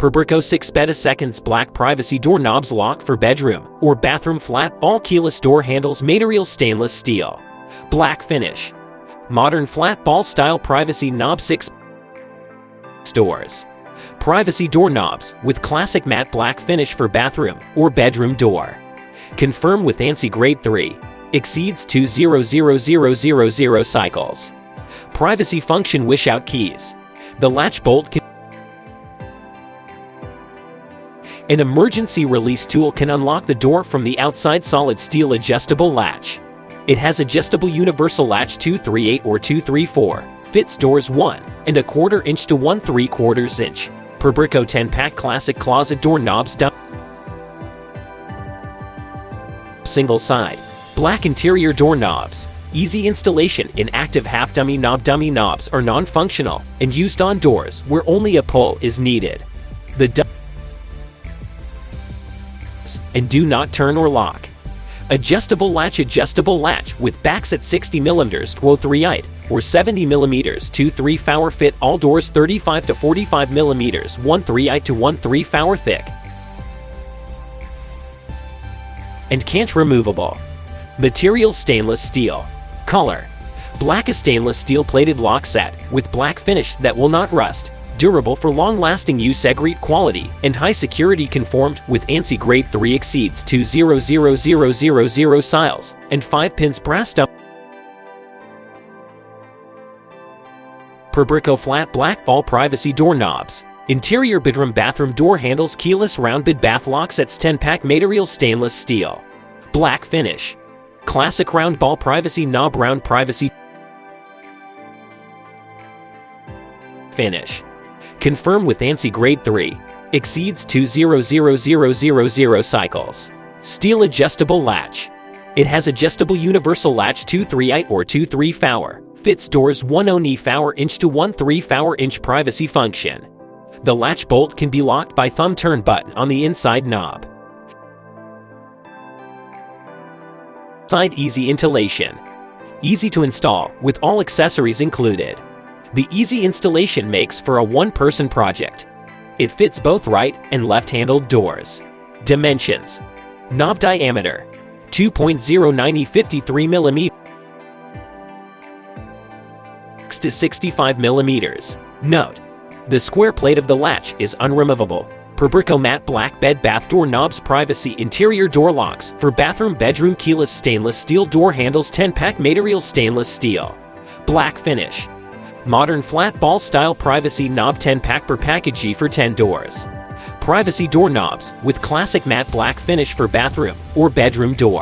Probrico 6 beta-seconds black privacy door knobs lock for bedroom or bathroom flat all keyless door handles material stainless steel. Black finish. Modern flat ball style privacy knob 6 doors. Privacy door knobs with classic matte black finish for bathroom or bedroom door. Confirm with ANSI grade 3. Exceeds 200000 cycles. Privacy function wish out keys. The latch bolt can an emergency release tool can unlock the door from the outside solid steel adjustable latch. It has adjustable universal latch 238 or 234, fits doors 1¼ inch to 1¾ inch. Probrico 10-pack classic closet door knobs. Single side, black interior door knobs. Easy installation in active half dummy knob. Dummy knobs are non-functional and used on doors where only a pull is needed. The and do not turn or lock. Adjustable latch with backs at 60mm 238 or 70mm 234 fit all doors 35 to 45mm 138 to 134 thick and can't removable. Material stainless steel. Color black. A stainless steel plated lock set with black finish that will not rust. Durable for long-lasting use. Great quality and high security. Conformed with ANSI grade 3. Exceeds 200000 siles and 5 pins brassed up. Probrico flat black ball privacy door knobs. Interior bedroom bathroom door handles. Keyless round bed bath Locksets 10-pack material stainless steel. Black finish. Classic round ball privacy knob. Round privacy finish. Confirm with ANSI grade 3. Exceeds 200000 cycles. Steel adjustable latch. It has adjustable universal latch 238 or 234. Fits doors 1¼ inch to 1¾ inch. Privacy function. The latch bolt can be locked by thumb turn button on the inside knob. Side easy installation. Easy to install with all accessories included. The easy installation makes for a one-person project. It fits both right and left-handled doors. Dimensions. Knob diameter 2.09053mm to 65mm. Note: the square plate of the latch is unremovable. Probrico matte black bed bath door knobs. Privacy interior door locks for bathroom bedroom. Keyless stainless steel door handles. 10-pack material stainless steel. Black finish. Modern flat ball style privacy knob. 10-pack per package for 10 doors. Privacy door knobs with classic matte black finish for bathroom or bedroom door.